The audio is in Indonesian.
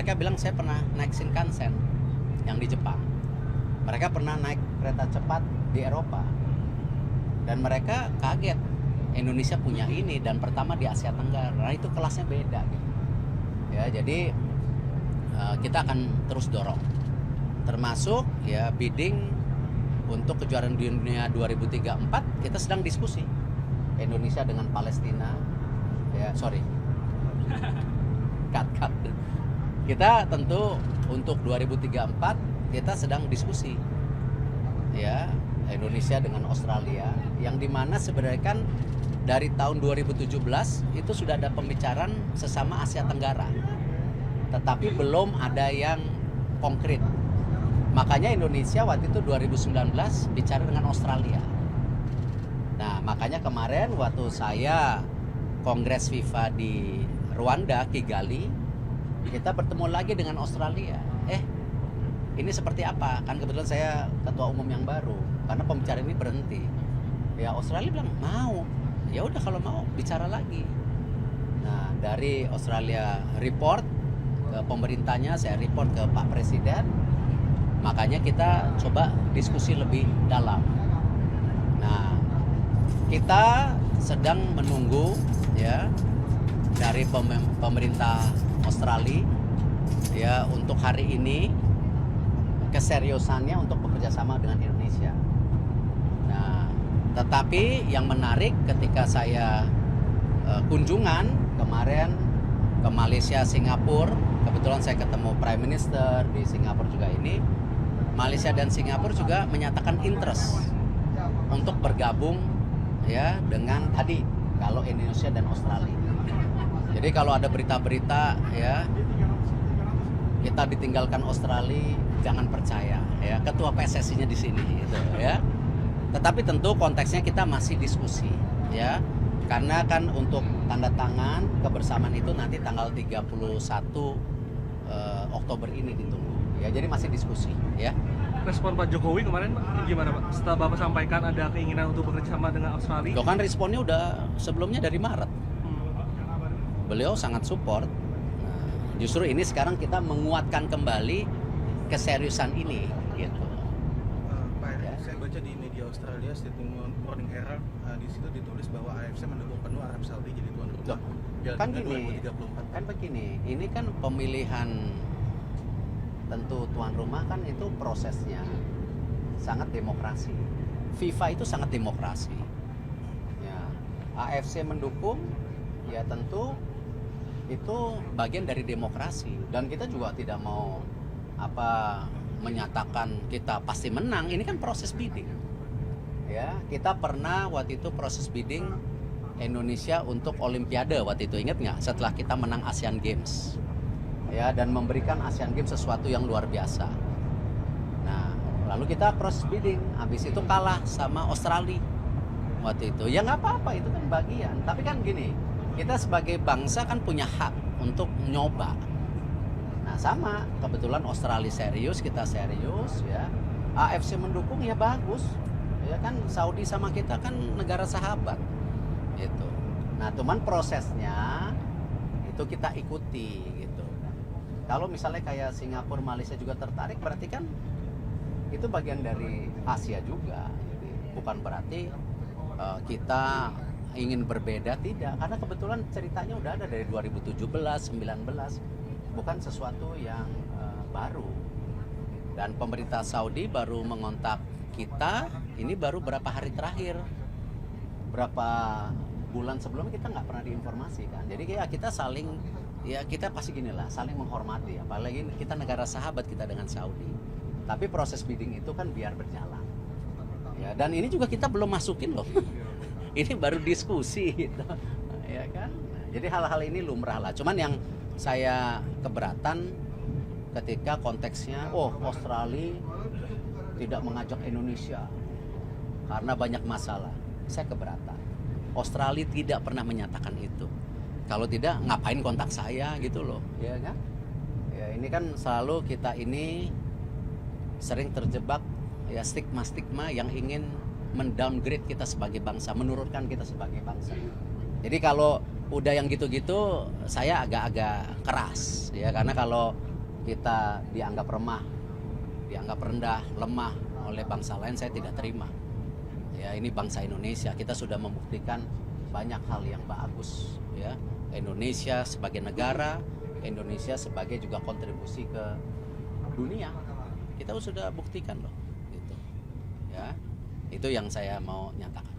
mereka bilang saya pernah naik Shinkansen yang di Jepang. Mereka pernah naik kereta cepat di Eropa. Dan mereka kaget Indonesia punya ini dan pertama di Asia Tenggara. Nah, itu kelasnya beda gitu. Ya, jadi kita akan terus dorong. Termasuk ya bidding untuk kejuaraan dunia 2034 kita sedang diskusi. Indonesia dengan Palestina. Ya, sorry. Cut. Kita tentu untuk 2034 kita sedang diskusi. Ya, Indonesia dengan Australia yang dimana sebenarnya kan dari tahun 2017 itu sudah ada pembicaraan sesama Asia Tenggara, tetapi belum ada yang konkret. Makanya Indonesia waktu itu 2019 bicara dengan Australia. Nah, makanya kemarin waktu saya Kongres FIFA di Rwanda, Kigali, kita bertemu lagi dengan Australia. Ini seperti apa? Kan kebetulan saya ketua umum yang baru, karena pembicaraan ini berhenti. Ya Australia bilang mau. Ya udah kalau mau bicara lagi. Nah, dari Australia report ke pemerintahnya, saya report ke Pak Presiden. Makanya kita coba diskusi lebih dalam. Nah, kita sedang menunggu ya dari pemerintah Australia ya untuk hari ini keseriusannya untuk bekerja sama dengan Indonesia. Nah, tetapi yang menarik ketika saya kunjungan kemarin ke Malaysia, Singapura, kebetulan saya ketemu Prime Minister di Singapura juga ini. Malaysia dan Singapura juga menyatakan interest untuk bergabung ya dengan tadi kalau Indonesia dan Australia. Jadi kalau ada berita-berita ya kita ditinggalkan Australia, jangan percaya ya, ketua PSSI-nya di sini gitu ya. Tetapi tentu konteksnya kita masih diskusi ya. Karena kan untuk tanda tangan kebersamaan itu nanti tanggal 31 Oktober ini ditunggu. Ya, jadi masih diskusi ya. Respon Pak Jokowi kemarin gimana Pak? Setelah Bapak sampaikan ada keinginan untuk bekerja sama dengan Australia. Loh kan responnya udah sebelumnya dari Maret. Beliau sangat support. Justru ini sekarang kita menguatkan kembali keseriusan ini gitu. Pak, saya baca di media Australia statement Morning Herald, di situ ditulis bahwa AFC mendukung penuh Arab Saudi jadi tuan rumah. Kan gini, 2034. kan begini, ini kan pemilihan tentu tuan rumah kan itu prosesnya sangat demokrasi. FIFA itu sangat demokrasi. Ya, AFC mendukung, ya tentu itu bagian dari demokrasi dan kita juga tidak mau menyatakan kita pasti menang. Ini kan proses bidding ya. Kita pernah waktu itu proses bidding Indonesia untuk Olimpiade waktu itu, ingat nggak, setelah kita menang Asian Games ya dan memberikan Asian Games sesuatu yang luar biasa. Nah lalu kita proses bidding, habis itu kalah sama Australia waktu itu. Ya nggak apa-apa, itu kan bagian, tapi kan gini, kita sebagai bangsa kan punya hak untuk nyoba. Nah sama, kebetulan Australia serius, kita serius ya. AFC mendukung ya bagus. Ya kan Saudi sama kita kan negara sahabat. Gitu. Nah, cuman prosesnya itu kita ikuti gitu. Kalau misalnya kayak Singapura, Malaysia juga tertarik, berarti kan itu bagian dari Asia juga. Gitu. Bukan berarti kita ingin berbeda, tidak, karena kebetulan ceritanya udah ada dari 2017, 19, bukan sesuatu yang baru. Dan pemerintah Saudi baru mengontak kita ini baru berapa hari terakhir, berapa bulan sebelumnya kita nggak pernah diinformasikan. Jadi ya kita saling, ya kita pasti gini lah, saling menghormati, apalagi kita negara sahabat kita dengan Saudi. Tapi proses bidding itu kan biar berjalan ya, dan ini juga kita belum masukin loh. Ini baru diskusi gitu. Ya kan? Jadi hal-hal ini lumrah lah. Cuman yang saya keberatan ketika konteksnya Australia tidak mengajak Indonesia karena banyak masalah. Saya keberatan. Australia tidak pernah menyatakan itu. Kalau tidak, ngapain kontak saya gitu loh, ya kan? Ya ini kan selalu kita ini sering terjebak ya stigma-stigma yang ingin mendowngrade kita sebagai bangsa, menurunkan kita sebagai bangsa. Jadi kalau udah yang gitu-gitu, saya agak-agak keras ya, karena kalau kita dianggap remah, dianggap rendah, lemah oleh bangsa lain, saya tidak terima. Ya, ini bangsa Indonesia, kita sudah membuktikan banyak hal yang bagus. Ya, Indonesia sebagai negara, Indonesia sebagai juga kontribusi ke dunia, kita sudah buktikan loh. Gitu. Ya, itu yang saya mau nyatakan.